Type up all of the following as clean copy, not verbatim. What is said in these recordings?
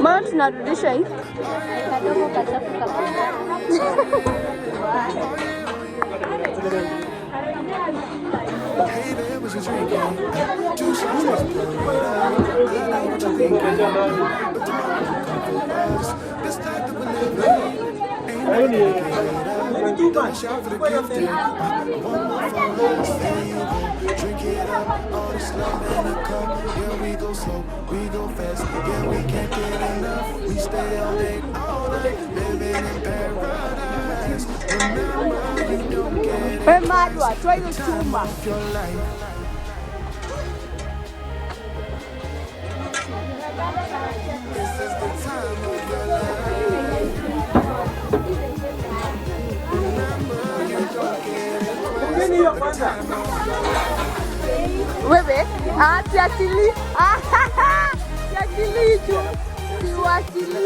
Mbona tunarudisha hii? Kadogo kachafuka. Drink it up, all this love in a cup. Yeah, we go slow, we go fast. Yeah, we can't get enough. We stay all day, all night, living in paradise. Remember, you don't get it. Hey, Madwa, try this too much. Your life. This is the time of your life. Remember, you don't get it. Wewe, siachili. Siachili hicho. Siwachili.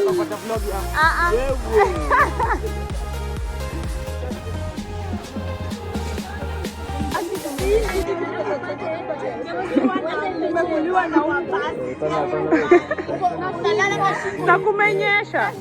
Na kumenyesha.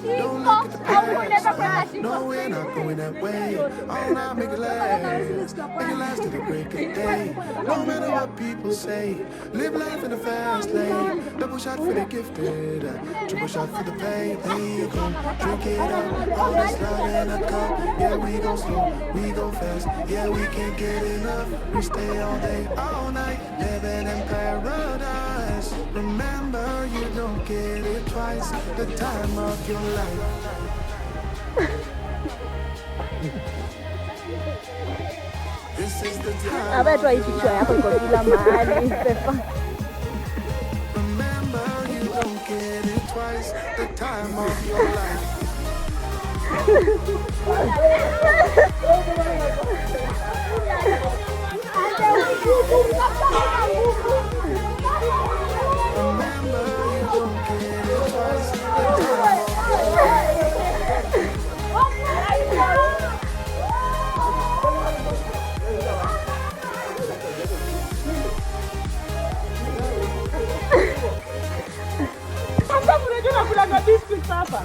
No, we're not going that way. All night, make it last. Make it last till the break of day. No matter what people say, live life in a fast lane. Double shot for the gifted, triple shot for the pain. There you go, drink it up. All this love in a cup. Yeah, we go slow, we go fast. Yeah, we can't get enough. We stay all day, all night, living in paradise. Remember, you don't get it twice. The time of your life. This is the time. Abetwa hii kichwa yako iko kila mahali. Remember, you don't get it twice. The time of your life. Remember, you don't get it twice. The time of your life. Kuna biscuits hapa.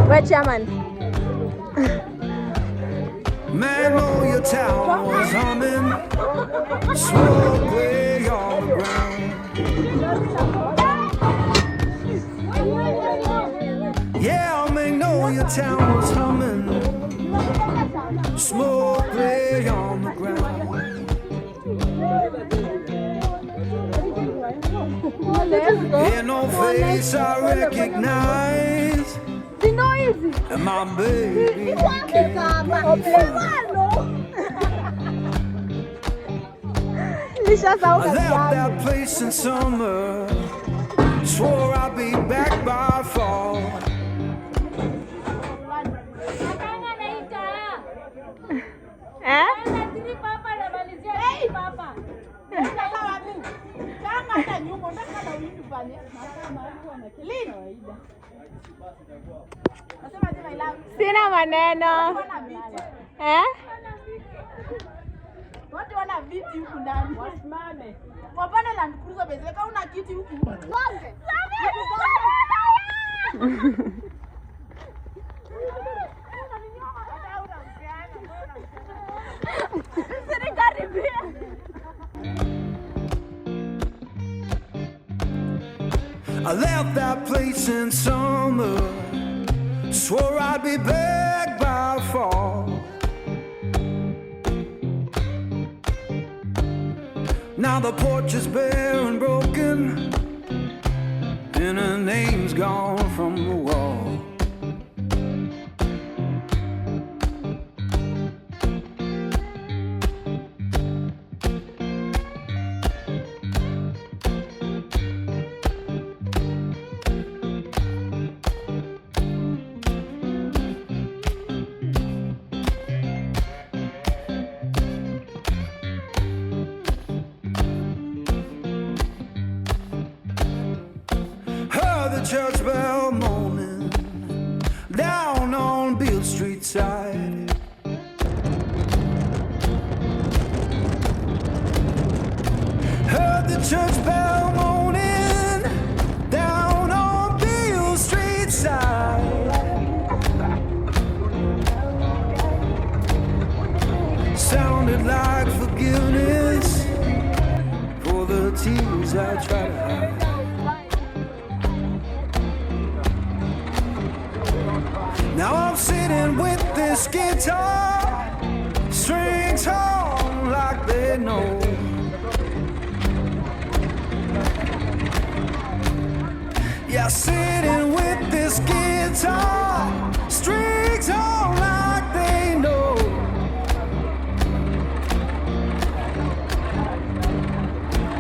Where chairman? Man, oh, your town was humming, smoke way on the ground. Yeah, man, know your town was humming, smoke way on the ground. In no face I recognize, and my baby came. I left that place in summer, swore I'd be back by fall. Sina maneno. Wote wana viti huku ndani. Wasimame. Wapande Land Cruiser bezeka una kiti huku. Wange. I left that place in summer, swore I'd be back by fall. Now the porch is bare and broken, and her name's gone from the wall. church bell moaning down on Beale Street side. Heard the church bell moaning down on Beale Street side. Sounded like forgiveness for the tears I try to hide. Now I'm sitting with this guitar, strings on like they know. Yeah, sitting with this guitar, strings on like they know.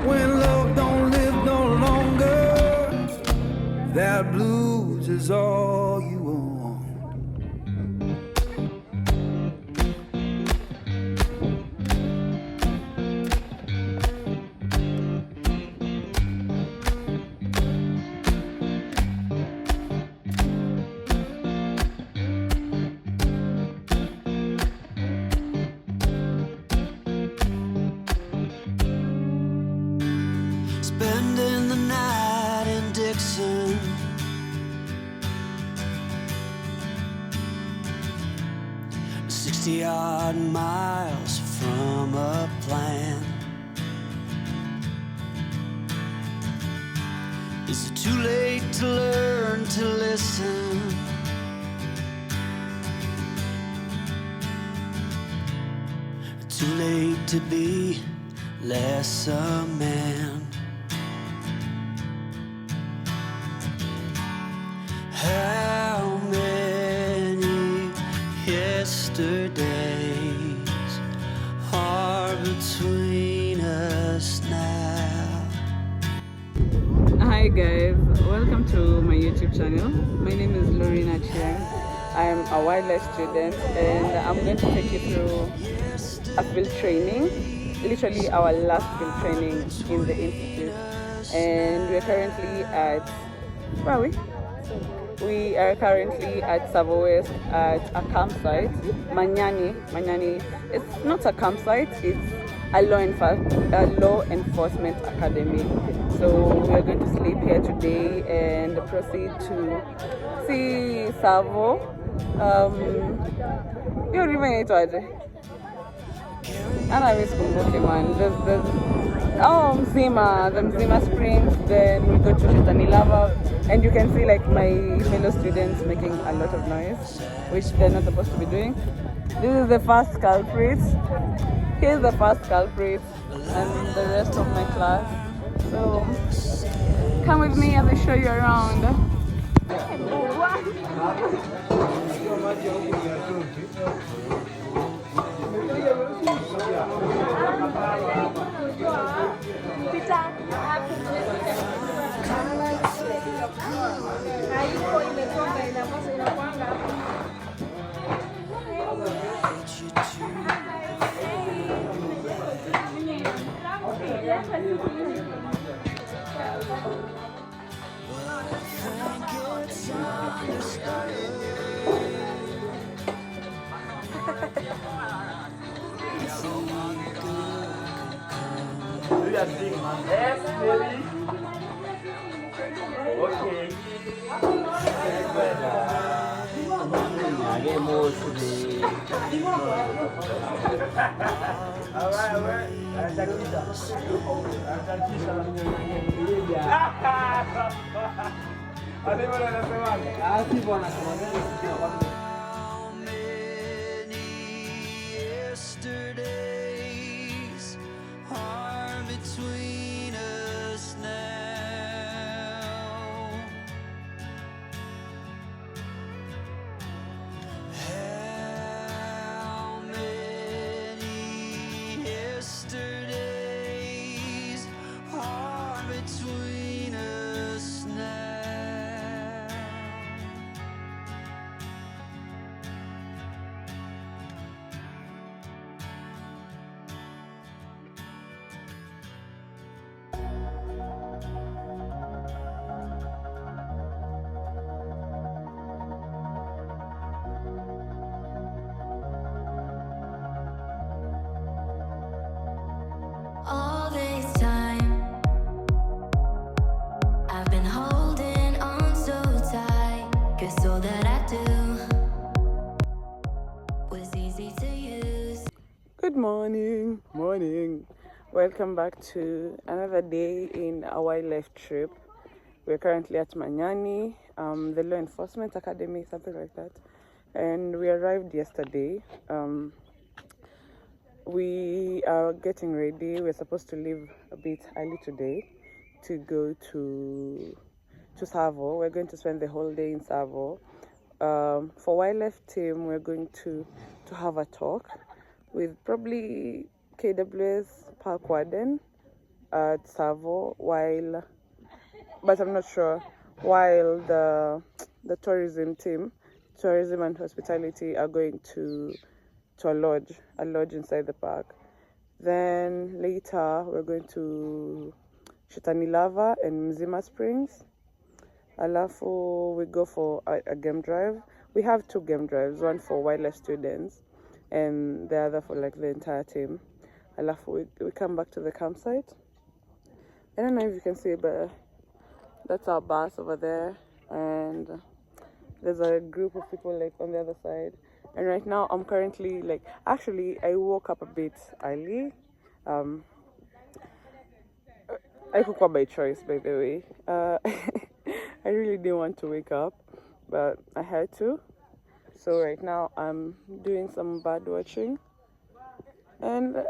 When love don't live no longer, that blues is all you own. Spending the night in Dixon, 60-odd miles from a plan. Is it too late to learn to listen? Too late to be less a man? How many yesterdays are between us now? Hi guys, welcome to my YouTube channel. My name is Lorena Chiang. I am a wildlife student and I'm going to take you through a field training, literally our last field training in the institute. And we are currently at, where are we? We are currently at Tsavo West at a campsite, Manyani. It's not a campsite, it's a law enforcement academy. So we are going to sleep here today and proceed to see Tsavo. You remember it? And I miss Kumbuki, man. There's the Mzima Springs. Then we go to Shitanilava, and you can see like my fellow students making a lot of noise, which they're not supposed to be doing. This is the first culprit. Here's the first culprit, and the rest of my class. So come with me as I show you around. Yes, baby. Okay. Alright. Yesterdays are between us now. How many yesterdays are between us now? morning. Welcome back to another day in our wildlife trip. We're currently at Manyani, the Law Enforcement Academy, something like that. And we arrived yesterday. We are getting ready. We're supposed to leave a bit early today to go to Tsavo. We're going to spend the whole day in Tsavo. For wildlife team, we're going to have a talk with probably KWS Park Warden at Tsavo, but I'm not sure, while the tourism team, tourism and hospitality, are going to a lodge inside the park. Then later we're going to Shutanilava and Mzima Springs. Alafu we go for a game drive. We have 2 game drives, one for wildlife students and the other for like the entire team. Alafu we come back to the campsite. I don't know if you can see, but that's our bus over there, and there's a group of people like on the other side. And right now I'm currently actually I woke up a bit early. I cook up by choice, by the way. I really didn't want to wake up, but I had to. So right now I'm doing some bird watching, and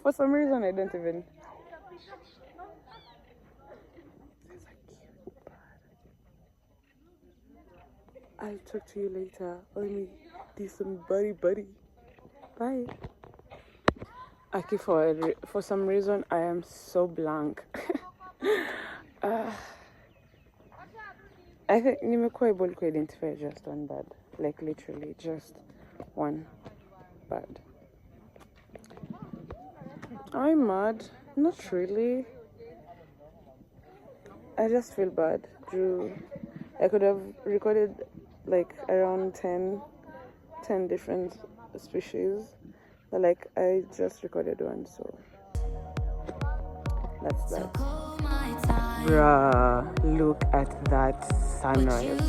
for some reason I don't even. I'll talk to you later. Only do some buddy. Bye. Okay, for some reason I am so blank. I think nimekuwa able to identify just one bird, like literally just one bird. I'm mad. Not really. I just feel bad. I could have recorded like around 10 different species, but like I just recorded one, so that's that. Bruh, look at that sunrise.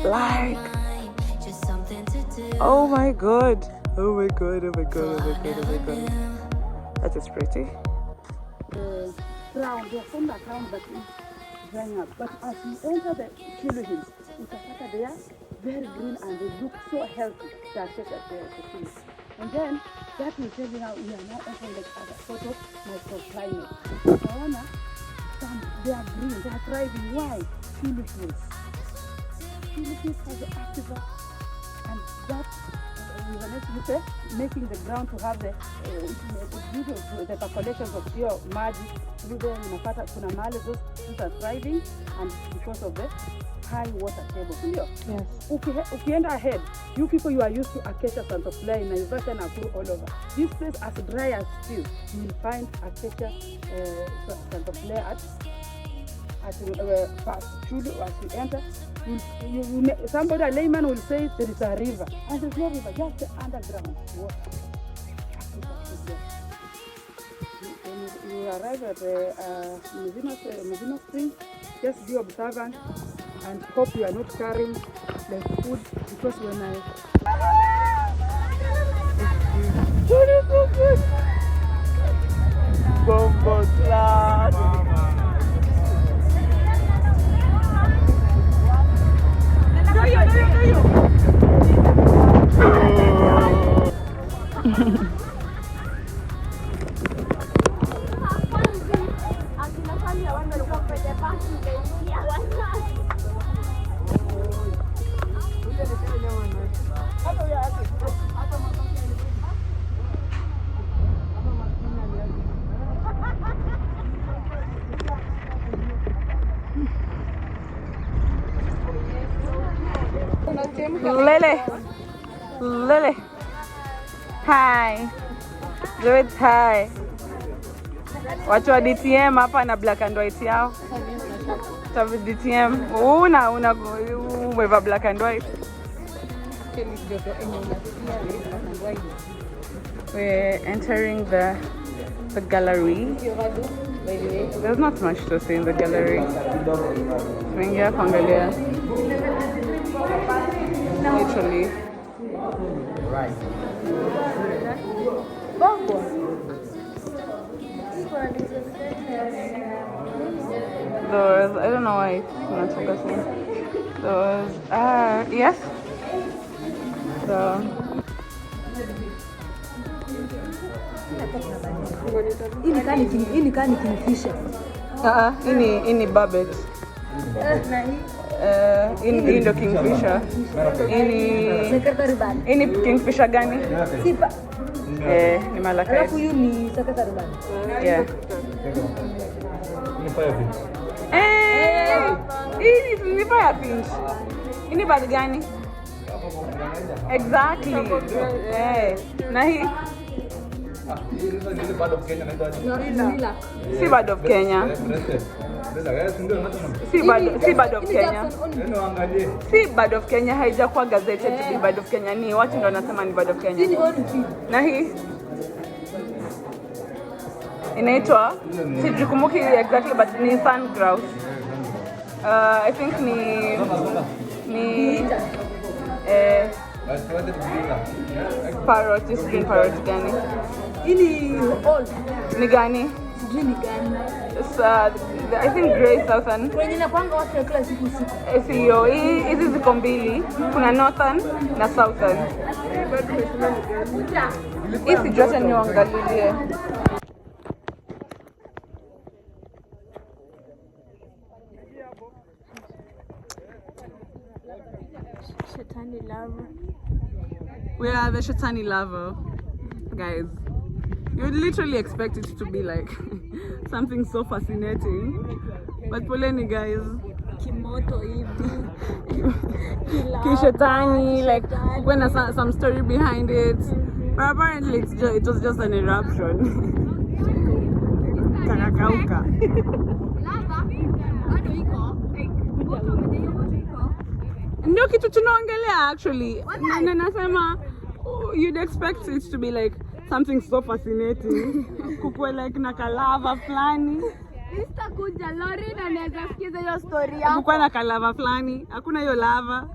Like, oh my god. That is pretty. The crown, they form the crown that is drying up. But as you enter the Kilo Hills, they are very green and they look so healthy. They are set at the hills. And then that will tell you now we are now entering the sort of microclimate. They are green, they are thriving. Why? Kilo Hills. Kilo Hills has the active, and that making the ground to have the percolations of pure mud. Kuna mahali those trees are thriving, and because of the high water table. Yes. Ukienda ahead, you people, you are used to acacia santoflea in Naivasha and Nakuru all over. This place as dry as still, you will find acacia santoflea at Chulu as you enter. Somebody, a layman, will say there is a river, and there's no river, just the underground water. When you arrive at the Mzima Spring, just be observant and hope you are not carrying the food, because when food is so good. Bombo class. Lily. Hi. Do it hi. Watu wa DTM hapa na black and white yao. Tavi DTM. Umeva black and white. We're entering the gallery. There's not much to see in the gallery. Tunaingia kuangalia. Literally. Right. Bongo. Those, I don't know why it's not focusing. Those are, yes? So, Ili kani kingfisher. ini Babet. Ini ndo kingfisher. Secretary ban. Ini kingfisher gani? Sipa. Ni Malaka. Alafu huyu ni secretary ban. Yeah. Ini ni firefins. Ini bird gani? Exactly. Na hii Ni part of Kenya na si bird of Kenya. Si bird of Kenya. Si bird of Kenya, haijakuwa gazetted to be bird of Kenya. Ni watu ndo wanasema ni bird of Kenya. Na hii inaitwa, sijukumbuki exactly but ni sun grouse. I think ni parrot, is green parrot gani? Ili old. Ni gani? Sijui ni gani. I think grey southern. Kwenye nakwanga watu kila siku. Sio, hizi ziko mbili. Kuna northern na southern. Hii sijui hata niwaangalilie. Shetani lava. We are the Shetani lava, guys. You'd literally expect it to be like something so fascinating, but poleni guys. Kimoto hivi. Kishetani, like when some story behind it, but apparently it was just an eruption. Kakakauka. Ndio kitu tunaongelea actually. Na nasema you'd expect it to be like something so fascinating. Kukue like na kalava flani. Kuja Lori na naweza sikiza hiyo story yako. Kukue na kalava flani, hakuna hiyo lava.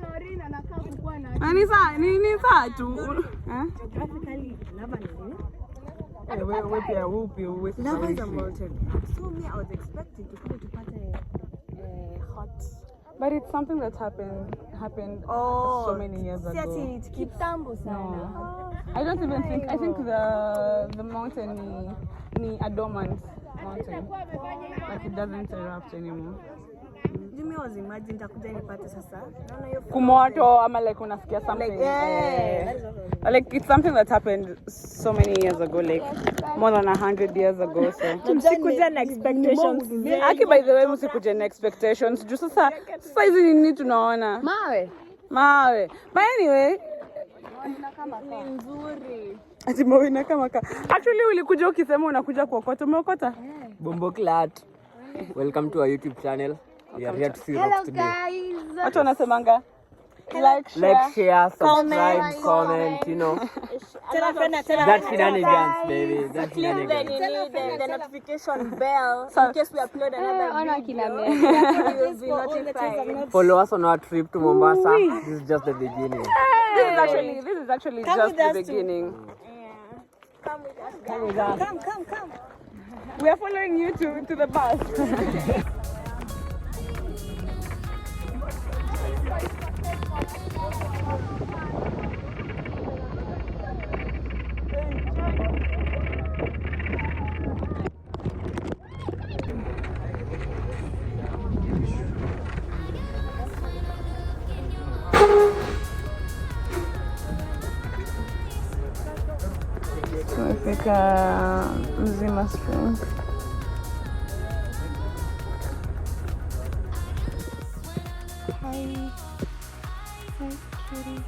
Lori na nakaa kukua na. Ni saa tu. Geographically lava ni nini? Wewe pia upi. Lava is a molten. So me I was expecting to pata hot. But it's something that happened so many years ago. It's kitambo sana. No. I don't even think. I think the mountain ni a dormant mountain. Like it doesn't erupt anymore. Jimmy was imagine takuja nipate sasa. Naona hiyo Kumoto ama like unasikia something. Like it's something that happened so many years ago, like more than 100 years ago. So msikuja na expectations. Aki, by the way, msikuja na expectations. Juu sasa hizi nini tunaona? Mawe. But anyway, ni nzuri. ati mawe na kama actually ulikuja ukisema unakuja kuokota, umeokota? Bombo Clat. Welcome to our YouTube channel. We are here to see rocks today. Guys. Watu wanasemanga like, share, subscribe, comment, you know. That shenanigans, baby. That shenanigans. The notification bell in case we upload another video. You will be notified. Follow us on our trip to Mombasa. This is just the beginning. This is actually just the beginning. Come with us. Come. We are following you to the bus. Tumefika Mzima Springs. Hi. Hi, kitty.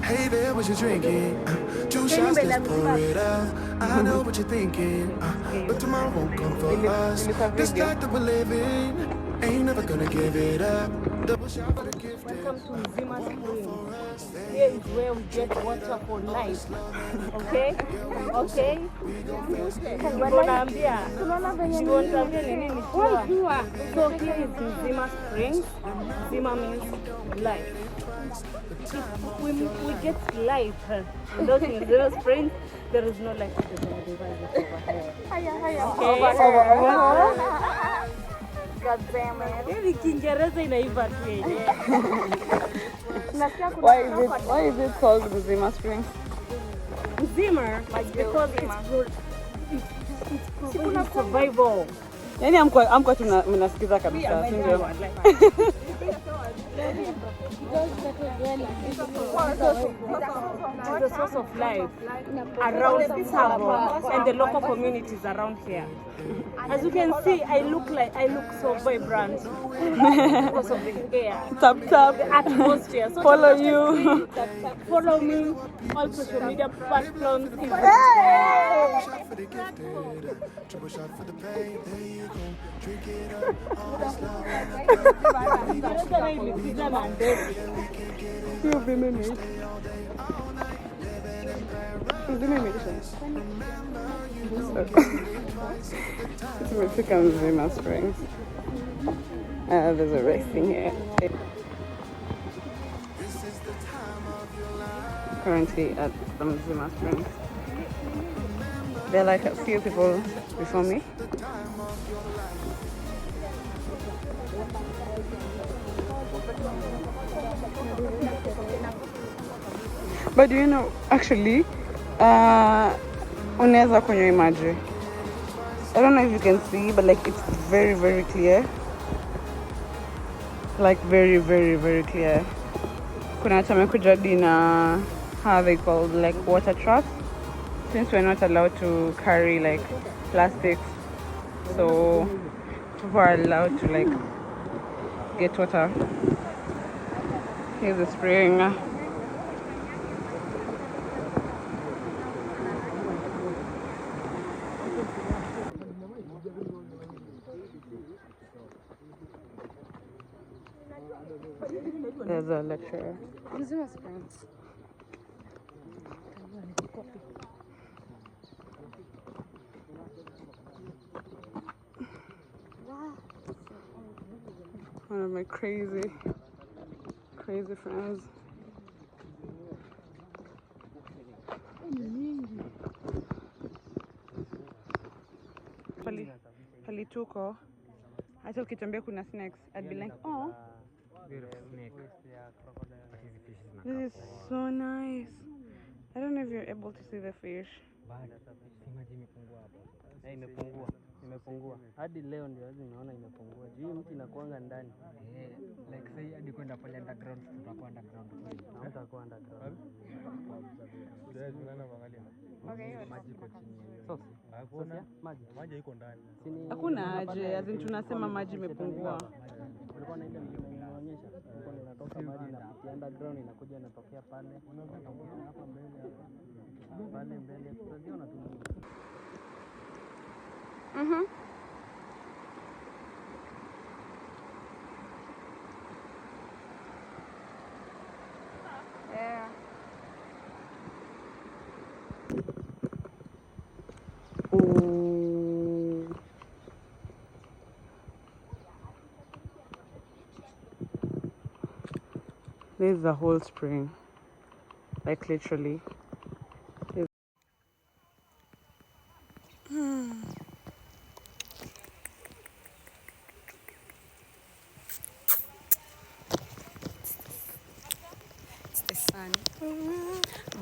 Hey there, what you drinking? 2 shots, let's pour it out. I know what you're thinking, but tomorrow won't come for us. This life that we're living, ain't never gonna give it up. Double shot for the gifted. Welcome to Zima Spring. Here is where we get water for life. Okay? Okay? Tunaambia ni nini jua. So here is Zima Springs. Zima means life. If we get life without Zima Springs, there is no life to the devices over here. God damn it. Hivi Kiingereza inaiva tu yenyewe. Why is it called Zima Springs? Zima because it's survival. Yani amko tunasikiza kabisa, si ndio? The source of life around Tsavo and the local communities around here. As you can see, I look so vibrant because of the air, Tap tap, the atmosphere. So follow you. Follow me on social media platforms. Shot for the gifted, triple shot for the pain. There you go, drink it up, all this love. You'll be mimicked. It's Mexican Zima Springs. There's a racing here. Currently at some Zima Springs. There are like a few people before me. But do you know, actually, unaweza kunywa maji. I don't know if you can see, but like it's very, very clear. Like very, very, very clear. Kuna watu wamekuja na how they called like water trucks. Since we're not allowed to carry like plastics, so people are allowed to like get water. Here's the spring. There's a lecturer. Zima Springs. One of my crazy friends. Pali tuko. Hata ukitembea kuna snakes. I'd be like, oh. This is so nice. I don't know if you're able to see the fish. Imepungua. Hadi leo ndio naona imepungua. Juu mti inakuanga ndani. Like say hadi kwenda pale underground, tutakuwa underground kweli. Tutakuwa underground. Okay, maji kwa chini. Sasa maji iko ndani. Hakuna haja, azin tunasema maji imepungua. Kulikuwa na ile inaonyesha kulikuwa inatoka maji na underground inakuja inatokea pale. Hapa mbele hapa. Pale mbele tutaziona tu. Yeah. Ooh. This is the whole spring, like literally.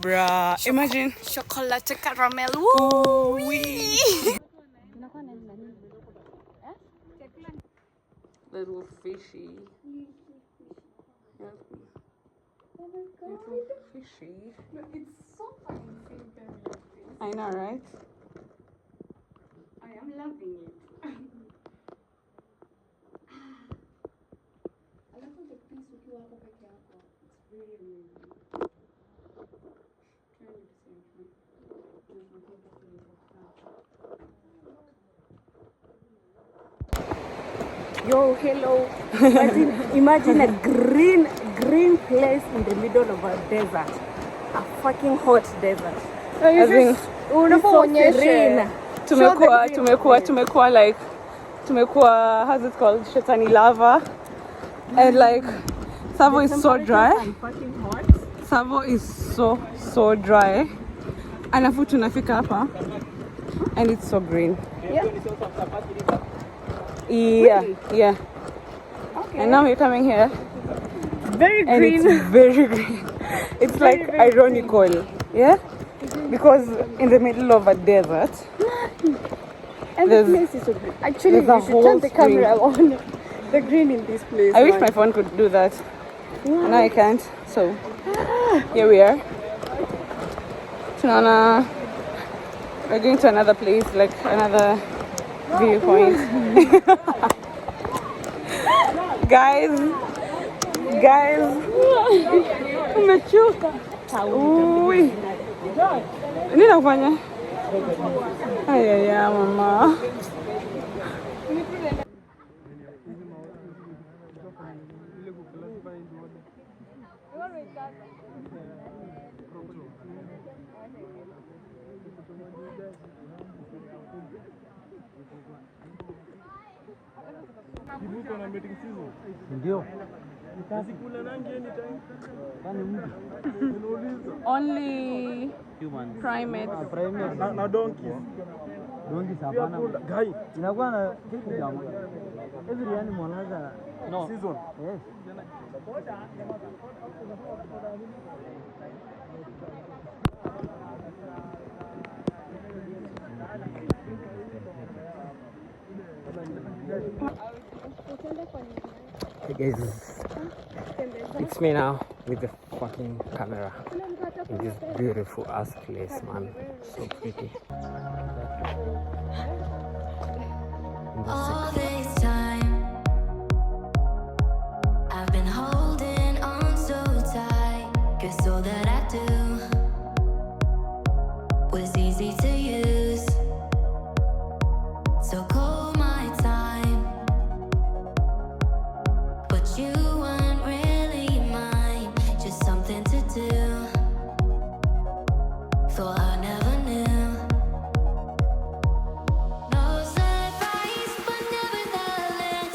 Bruh, imagine Chocolate caramel. wee. Little fishy. Little fishy. It's so fun. I know, right? I am loving it. Alafu the piece ukiwa hapo peke yako. It's really amazing. Try to see. Yo, hello. Imagine a green place in the middle of a desert. A fucking hot desert. As in, tumekuwa like how's it called, Shetani lava, and like Tsavo is so dry. Tsavo is so dry, alafu tunafika hapa and it's so green. Yeah. Okay. And now we're coming here. Very green. And it's very green. It's like ironical, yeah? Because in the middle of a desert, and the place is so green. Actually, you should turn the camera on. The green in this place. I wish my phone could do that. And I can't. So, here we are. Tunaona, we're going to another place, like another viewpoint. Guys. Umechoka. Ui. Nini nakufanya? Ayaya mama. Ndio. Only primates. Na donkeys. Donkeys hapana. Gai. Inakuwa na kitu jamaa. Every animal has a season. Yes. Hey guys, it's me now with the fucking camera in this beautiful ass place, man. So pretty. All this time, I've been holding on so tight, 'cause all that I do was easy to use. So call my time, but you weren't really mine, just something to do. Thought I never knew. No surprise, but nevertheless,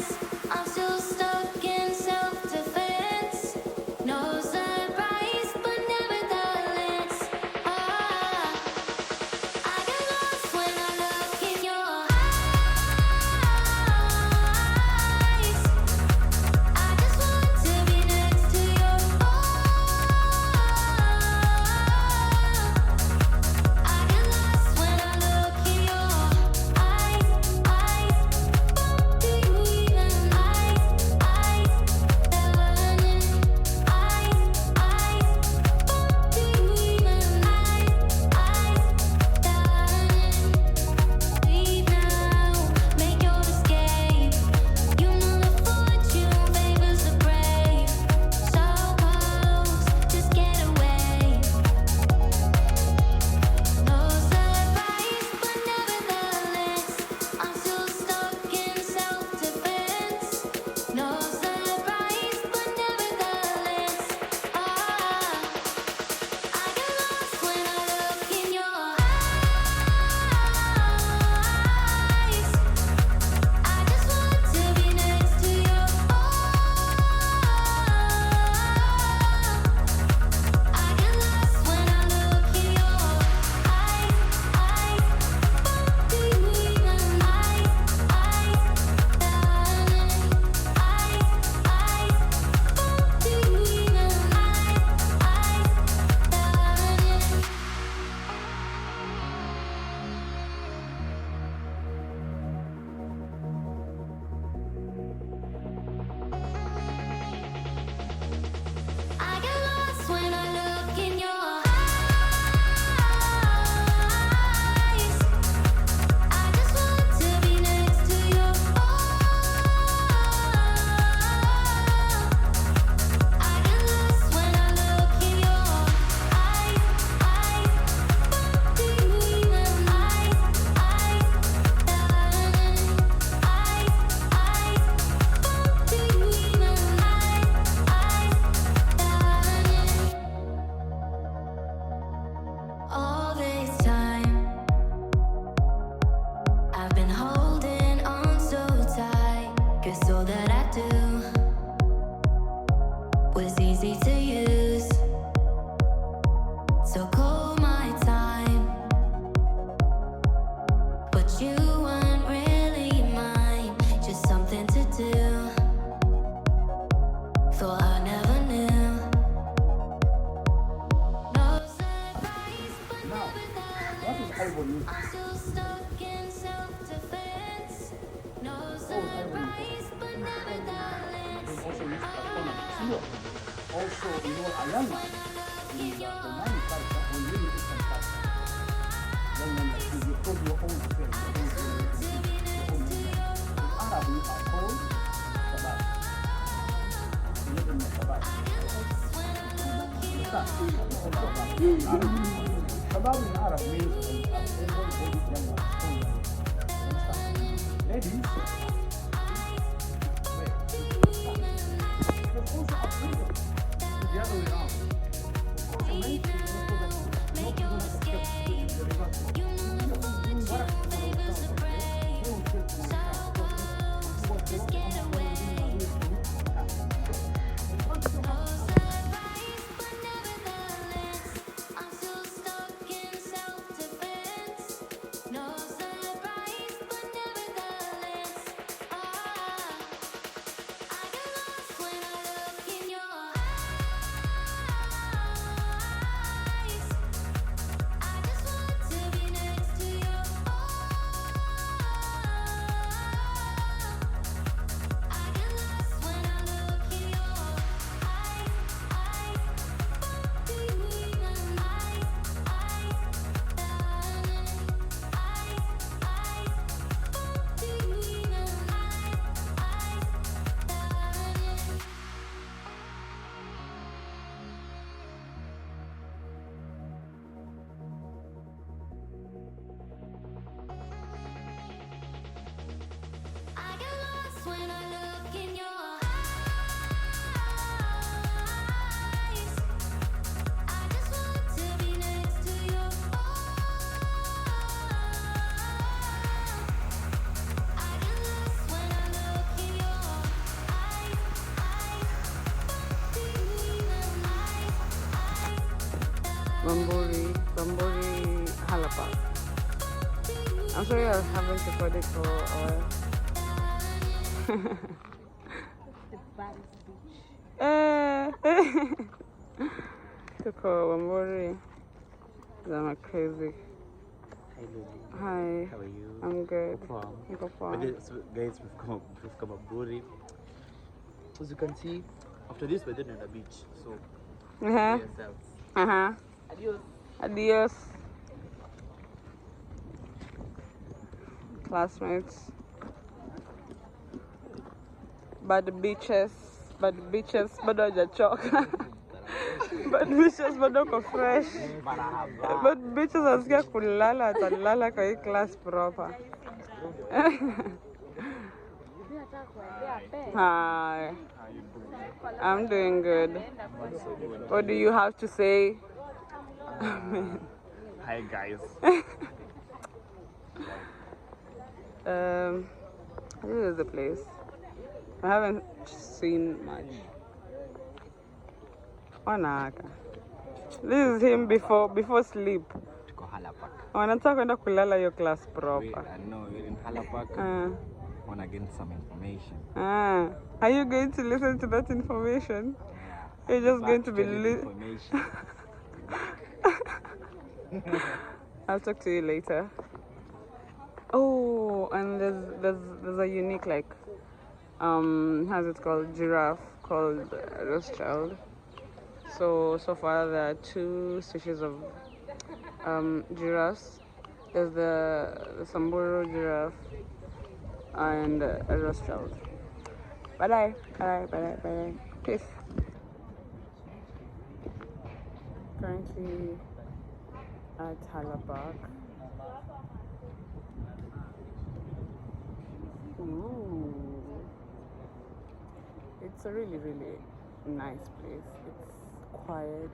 that I do was easy to use. So call my time, but you weren't really mine, just something to do. Thought I never knew. No surprise, but nevertheless, I'm still stuck in self-defense. No surprise, but nevertheless, Also, you know, Ayana is the manufacturer on really different factor. Then when you put your own defense, your own movement. In Arab, we are called Sabah. You live in the Sabah. Sabah in Arab means ladies. The other way around. So many people don't know that most people have kept the reverse. I'm still stuck in self-defense. No surprise, but nevertheless, I get lost when I look in your eyes. I just want to be next to you. I get lost when I look in your eyes. Between the eyes, between the I get lost when I look in your eyes. I just want to be next to you. I get lost when I look in your eyes. Bamburi Halapak. I'm sorry I haven't recorded for a while. Tuko Bamburi. I'm crazy. Hi Lily. Hi. How are you? I'm good. From? Niko poa. So guys, we've come up Buri. As you can see, after this we're then on the beach. So Uh-huh. yourselves. Uh-huh. Adios. Adios. Classmates. But the beaches, bado hajachoka. But beaches bado ko fresh. But beaches asikia kulala, atalala kwa hii class proper. Hi. I'm doing good. What do you have to say? Hi guys. This is the place. I haven't seen much. Wanaka. This is him before sleep. Tuko Halapak. Wanataka kwenda kulala your class proper. No, we're in Halapak. Want to get some information. Are you going to listen to that information? You're just going to be information. I'll talk to you later. Oh, and there's a unique how's it called, giraffe called Rothschild. So far there are 2 species of giraffes. There's the Samburu giraffe and a Rothschild. Bye. Peace. Currently at Halapak. Ooh. It's a really, really nice place. It's quiet,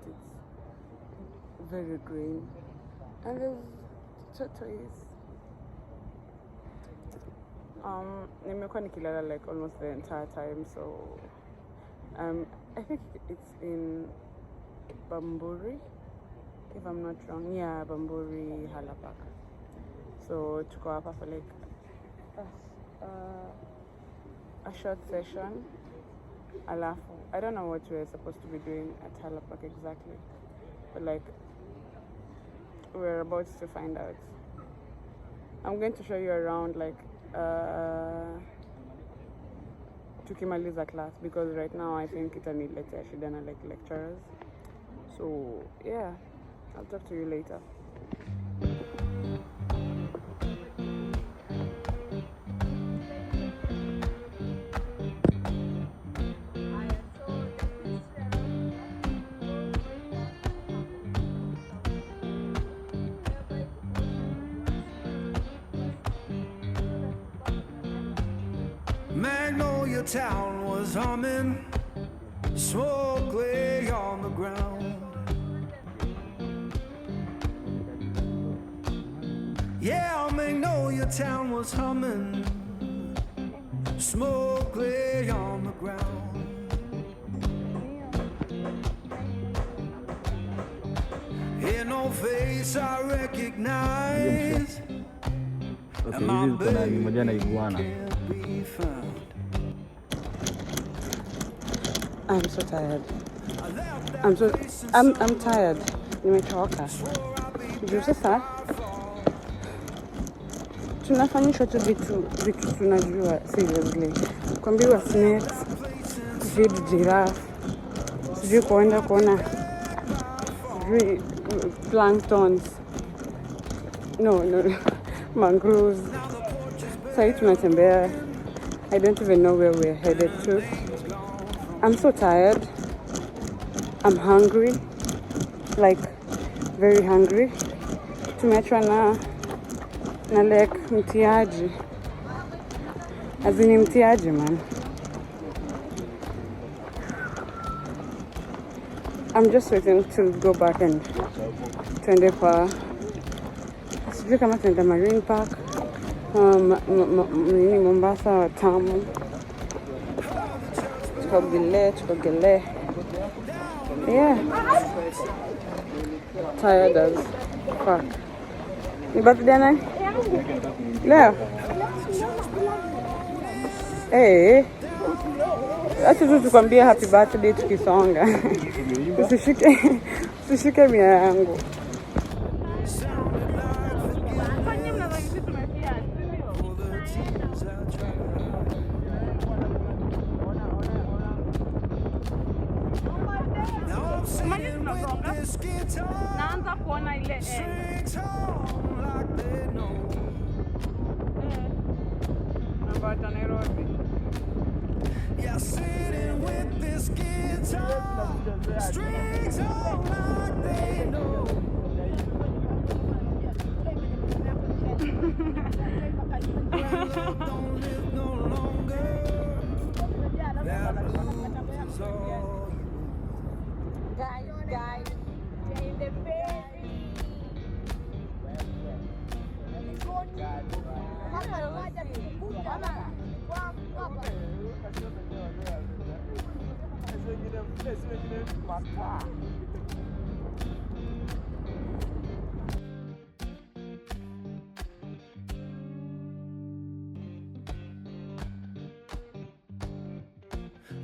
it's very green, and there's tortoise. Nimekuwa nikilala like almost the entire time, so I think it's in Bamburi, if I'm not wrong. Yeah, Bamburi Halapak. So to go up for like a short session. Alafu, I don't know what we're supposed to be doing at Halapak exactly, but like we're about to find out. I'm going to show you around like tukimaliza class, because right now I think itaniletea shida na like lecturers. So yeah, I'll talk to you later. Magnolia Town was humming, smoke lay on the ground. Yeah, Magnolia Town was humming, smoke lay on the ground. Here no face I recognize, and my baby can't be found. I'm so tired. I'm tired. Nimechoka. Juu sasa tunafanyishwa tu vitu tunajua seriously. Kuambiwa snakes, feed giraffe, sijui kuenda kuona sijui planktons. No, mangroves. Sasa tunatembea. I don't even know where we're headed to. I'm so tired. I'm hungry. Like, very hungry. Tumeachwa na like mtiaji. Azini mtiaji, man. I'm just waiting to go back and tuende kwa sijui kama tuende Marine Park. Mombasa, Watamu. Tukogele. Yeah. Tired as fuck. Ni birthday nani? Leo. Hey. Acha tu tukwambie happy birthday tukisonga. Usishike mia yangu. Naanza kuona ile Nambata Nairobi. Yeah, sitting with this guitar, strings on like they know. When love don't live no longer, that blues is all. Guys, in the ferry.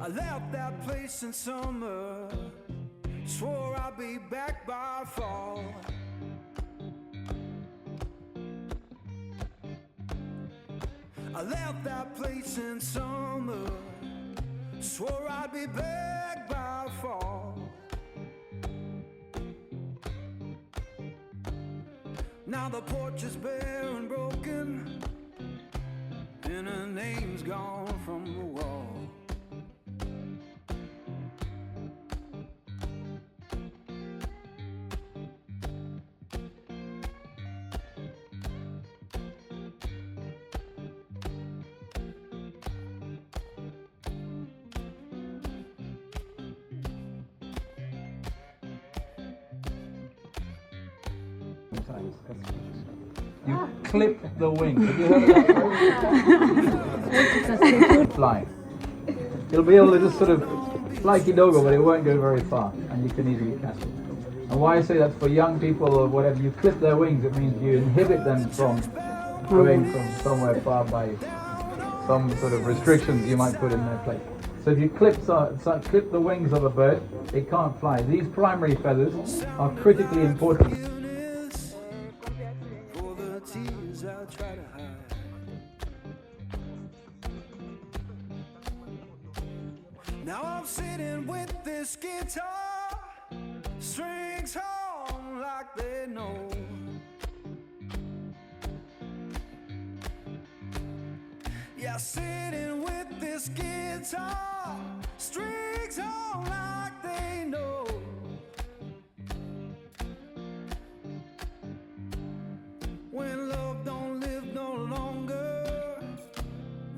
I left that place in summer, swore I'd be back by fall. I left that place in summer, swore I'd be back by fall. Now the porch is bare and broken, and her name's gone from the wall. You clip the wings. Have you heard of that? Fly. You'll be able to just sort of fly dogo, but it won't go very far, and you can easily catch it. And why I say that's for young people or whatever, you clip their wings, it means you inhibit them from going from somewhere far by some sort of restrictions you might put in their place. So if you clip the wings of a bird, it can't fly. These primary feathers are critically important. For the tears I try to hide. Now I'm sitting with this guitar, strings hum like they know. Yeah, sitting with this guitar, strings hum like they know. When love don't live no longer,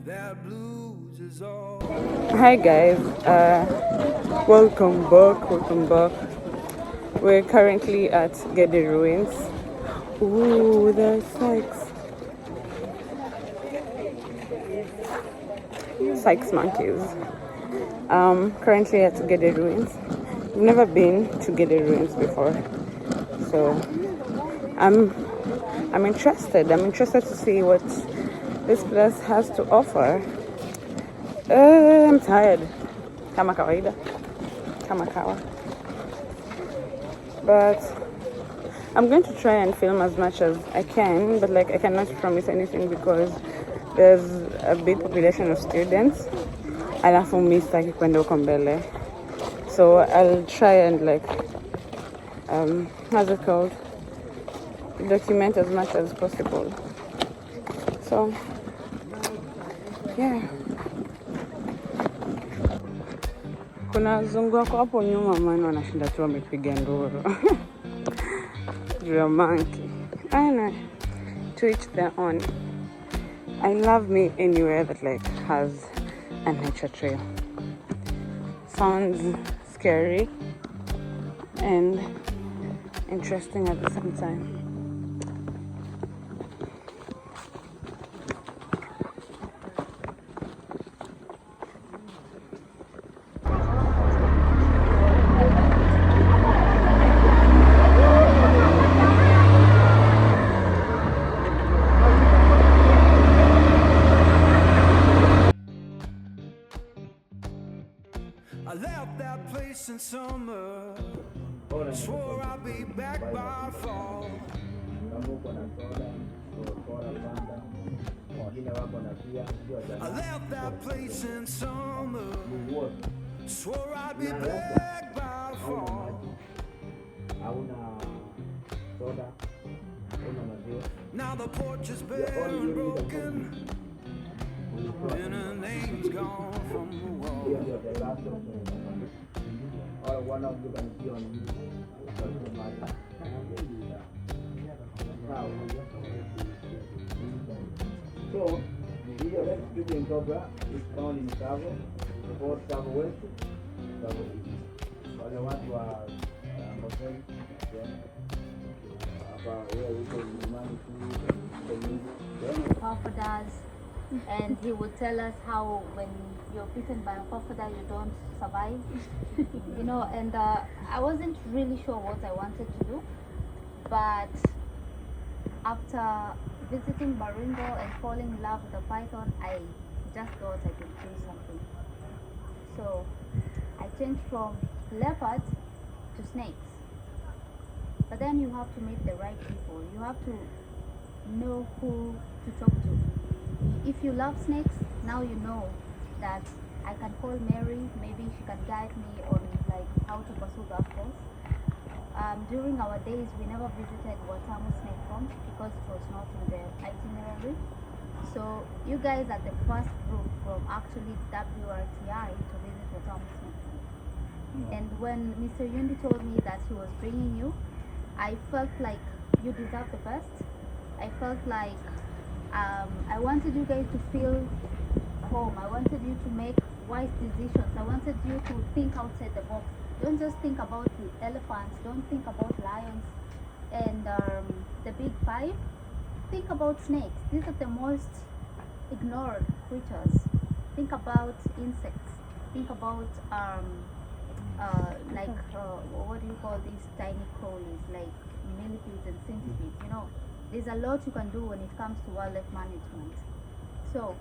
that blues is all. Hi guys, welcome back. We're currently at Gede Ruins. Ooh, there's Sykes monkeys. Currently at Gede Ruins. I've never been to Gede Ruins before, so I'm interested. I'm interested to see what this place has to offer. I'm tired. Kama kawaida. Kama kawa. But I'm going to try and film as much as I can, but like I cannot promise anything because there's a big population of students. Alafu mimi sitaki kwenda huko mbele. So I'll try and like how's it called? Document as much as possible. So yeah. Kuna wazungu wako hapo nyuma maana wanashinda tu wamepiga nduru. You're a monkey. I know. To each their own. I love me anywhere that like has a nature trail. Sounds scary and interesting at the same time. I left that place in summer, swore I'd be back by fall. I left that place in summer, swore I'd be back by fall. Now the porch is bare and broken, and her name's gone from the wall. So, here let's speak in Cobra is found in Tsavo, both Tsavo West, Tsavo East. Wale watu wa Mosel, hapa wewe uko nyumbani tu, Crocodiles, and he would tell us how when you're bitten by a crocodile you don't survive. You know, and I wasn't really sure what I wanted to do, but after visiting Baringo and falling in love with the python, I just thought I could do something. So I changed from leopard to snakes. But then you have to meet the right people. You have to know who to talk to. If you love snakes, now you know that I can call Mary, maybe she can guide me on like how to pursue that course. During our days, we never visited Watamu Snake Farm because it was not in the itinerary. So you guys are the first group from actually WRTI to visit Watamu Snake Farm. And when Mr. Yundi told me that he was bringing you, I felt like you deserve the best. I felt like I wanted you guys to feel home. I wanted you to make wise decisions. I wanted you to think outside the box. Don't just think about the elephants. Don't think about lions and the big five. think about snakes. These are the most ignored creatures. Think about insects. Think about what do you call these tiny crawlies, like millipedes and centipedes. You know, there's a lot you can do when it comes to wildlife management. So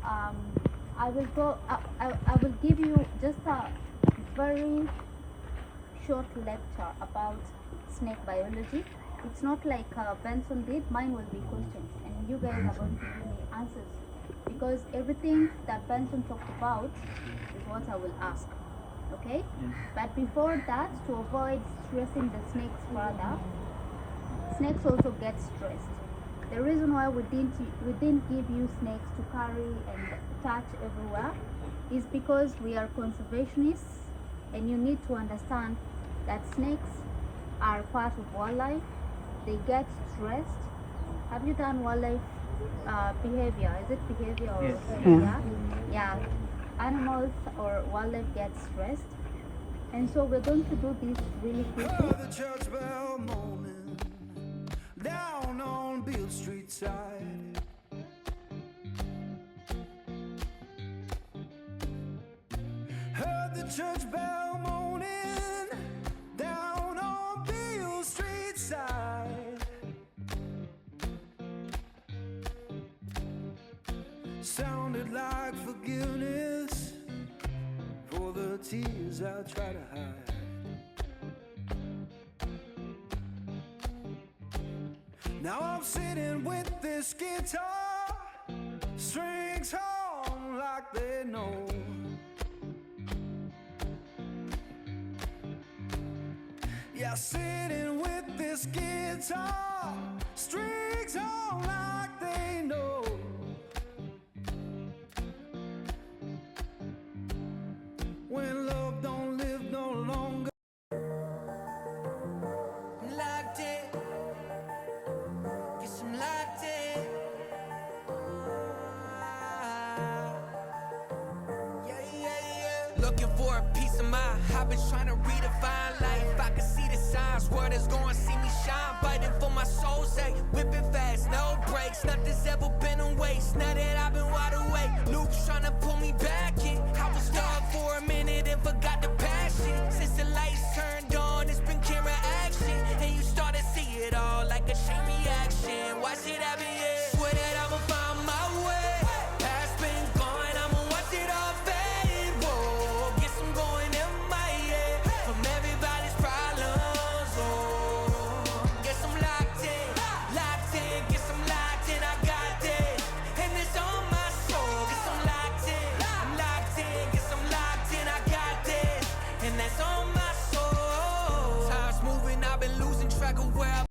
I will give you just a very short lecture about snake biology. It's not like Benson did. Mine will be questions, and you guys are going to give me answers, because everything that Benson talked about is what I will ask. Okay? But before that, to avoid stressing the snakes further, snakes also get stressed. The reason why we didn't give you snakes to carry and touch everywhere is because we are conservationists, and you need to understand that snakes are part of wildlife. They get stressed. Have you done wildlife behavior? Is it behavior or Yes. Yeah. Animals or wildlife get stressed, and so we're going to do this really quickly. The church bell moaning down on Beale Street side. Heard the church bell moaning down on Beale Street side. Sounded like forgiveness for the tears I try to hide. Now I'm sitting with this guitar, strings hum like they know. Yeah, sitting with this guitar, strings hum like they know. When love don't live no longer. Latte, get some latte. Looking for a piece of mind. I've been trying to redefine life. I can see the signs. World is gonna see me shine. Fighting for my soul's sake. Whipping fast, no brakes. Nothing's ever been a waste. Now that I've been wide awake, Luke's trying to pull me back in.